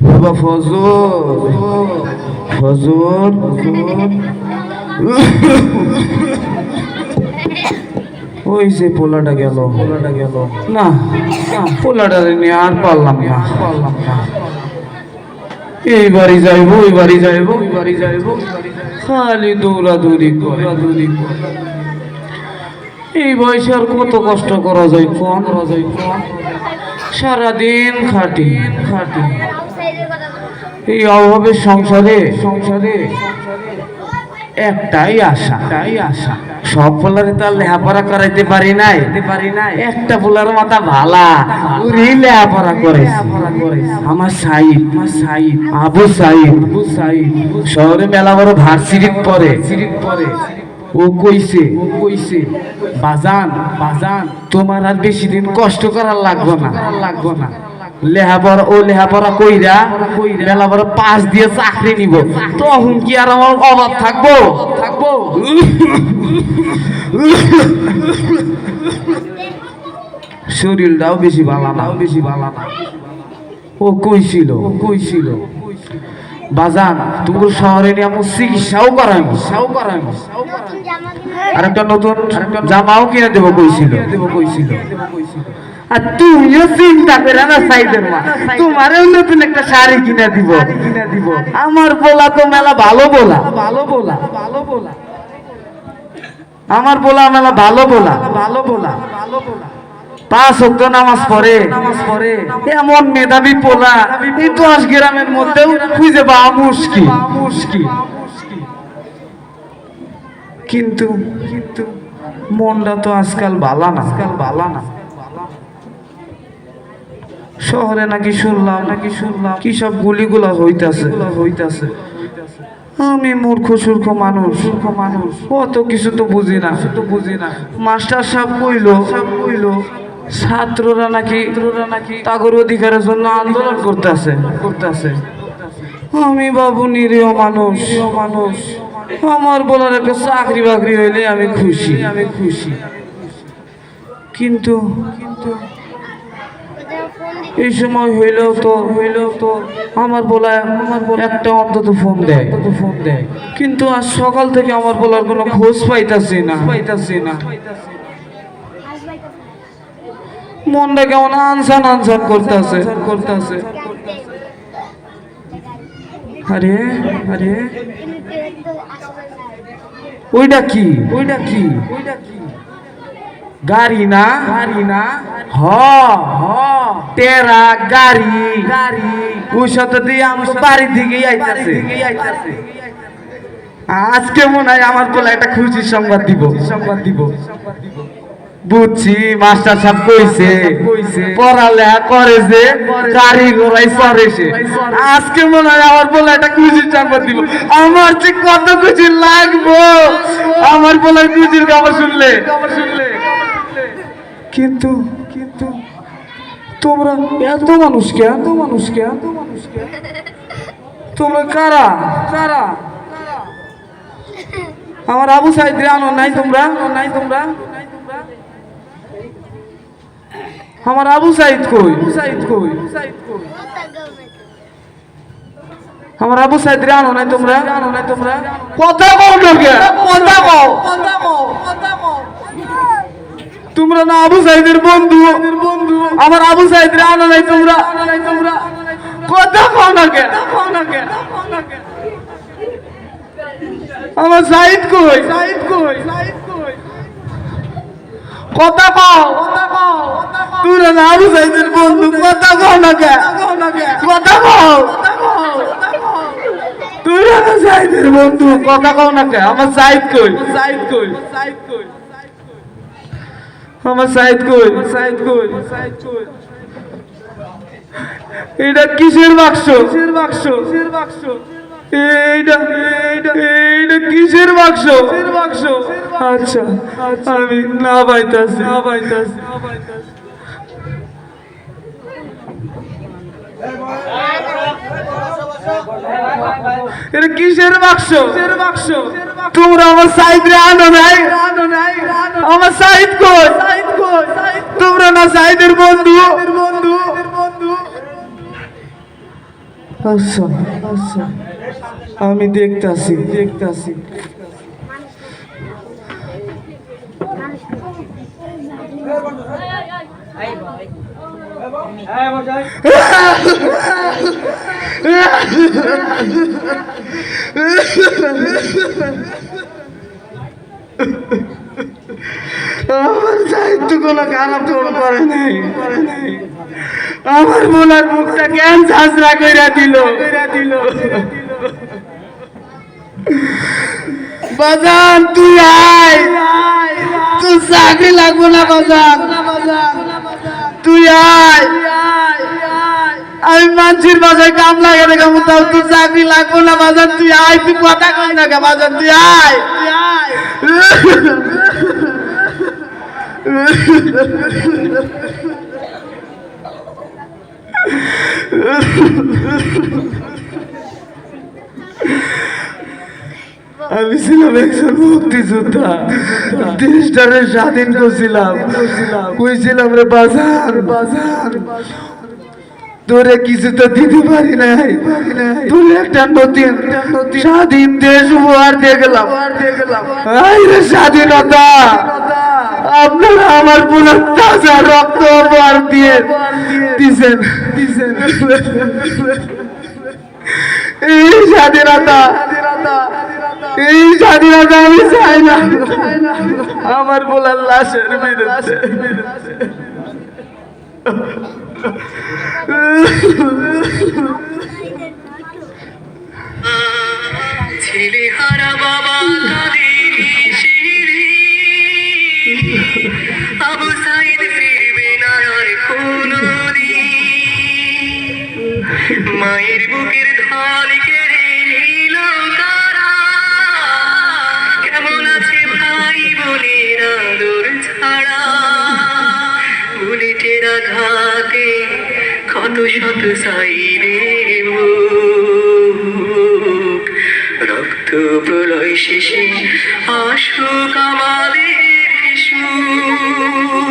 বাবা ফজর ফজর ওই যে পোলাটা গেল না পোলাটা নিয়ে আর পারলাম না এই বাড়ি যাইবো ওই বাড়ি যাইবো খালি দৌড়াদৌড়ি করে এই বয়সে আর কত কষ্ট করা যায় কোন সারাদিন খাটি এই অভাবের সংসারে একটাই আশা সব পোলারে তো আর লেহাপড়া করাইতে পারি নাই একটা পোলার মাথা ভালা লেহাপড়া করে আমার সাইদ আবু সাইদ শহরে মেলা বড় ভার্সিটির পরে ও কইছে বাজান তোমার আর বেশি দিন কষ্ট করার লাগবো না লেহাপড়া কইরা মেলা বড় পাস দিয়ে চাকরি নিব তখন কি আর আমার অভাব থাকবো শরীরটাও বেশি ভালো না ও কইছিল বাজান তুমি শহরে নিয়ে আমার চিকিৎসাও করাই আর একটা নতুন জামাও কিনে দেবো কইছিল আর তুমিও চিন্তা করে না সাইদের মা তোমারও নতুন একটা শাড়ি কিনে দিব আমার বলা তো মেলা ভালো বলা আমার বলা মেলা ভালো বলা 5 ওয়াক্ত নামাজ পড়ে এমন মেধাবী পোলা এই 10 গ্রামের মধ্যেও খুঁজে পাওয়া মুশকিল কিন্তু মনটা তো আজকাল বালা না শহরে নাকি শুনলাম কি সব গুলিগুলা হইতাছে আমি মূর্খ সূর্খ মানুষ অত কিছু তো বুঝি না মাস্টার সাহেব কইলো ছাত্ররা নাকি তাগর অধিকারের জন্য আন্দোলন করতেছে আমি বাবু নিরীহ মানুষ আমার বলার একটা চাকরি বাকরি হইলে আমি খুশি কিন্তু এই সময় হইলেও তো আমার বলা একটা অন্তত ফোন দেয় কিন্তু আজ সকাল থেকে আমার বলার কোনো খোঁজ পাইতাছি না মনটা কেমন আনসান করতেছে আরে ওইটা কি গাড়ি না হ তেরা গাড়ি ওই সাথে দিয়ে আমার বাড়ি দিকেই আইতাছে আজকে মনে হয় আমার বলে একটা খুশির সংবাদ দিব বুঝছি মাস্টার সাহেব কইছে পড়ালেখা করে যে গাড়ি ঘোড়াই চড়েছে আজকে মনে হয় আমার বলে একটা খুশির সংবাদ দিব আমার যে কত খুশি লাগবো আমার বলার খুশির খবর শুনলে কিন্তু তোমরা এত মানুষ কে তোমরা কারা আমার আবু সাইদ আনো নাই তোমরা আমার আবু সাইদ কই আমার আবু সাইদ আনো নাই তোমরা কথা কও তোমরা না আবু সাইদের বন্ধু আমার আবু সাইদ আনো নাই তোমরা কথা কও না কে আমার সাইদ কই কথা কও তোমরা না আবু সাইদের বন্ধু কথা কও না কে কথা কও তোমরা না সাইদের বন্ধু কথা কও না কে আমার সাইদ কই আমার সাইদ কই এটা কিসের বাক্স এইটা কিসের বাক্স আচ্ছা আমি না পাইতাছি এটা কিসের বাক্স তোমরা আমার সাইদ রে আনো নাই আমার সাইদ কই তোমরা না সাইদের বন্ধু আচ্ছা আচ্ছা, আমি দেখতাছি। আমার সাহিত্য কোনো খারাপ করে নাই। আমার বোনার মুখটা কেন ঝাঁঝরা কইরা দিল। বাজান তুই আয়, তুই চাকরি লাগবো না বাজান, তুই আয়। আমি মানুষের বাসায় কাম লাগে না কেমন, তাও তুই চাকরি লাগবো না বাজান, তুই আয়। তুই কথা কই না কে বাজান, তুই আয়। আমি ছিলাম একজন মুক্তিযোদ্ধা, দেশটারে স্বাধীন করছিলাম। কইছিলাম রে বাজার, তোরে কিছু তো দিতে পারি নাই, তোরে একটা নতুন স্বাধীন দেশ উপহার দিয়ে গেলাম। স্বাধীনতা আপনারা আমার পুরো তাজা রক্ত উপহার দিয়ে দিছেন। এই স্বাধীনতা আমি চাই না আমার বলার লাশের বিরুদ্ধে। ছেলে হারা বাবা আবু সাইদ ফিরবে না আর কোনদিন। মায়ের বুকের ঢাল কেড়ে নিল কারা, কেমন আছে ভাই বোনের আদর ছাড়া। বুলেটের আঘাতে ক্ষত শত সাইদের মুখ, রক্ত প্রলয় শেষে আসুক আমাদের সুখ।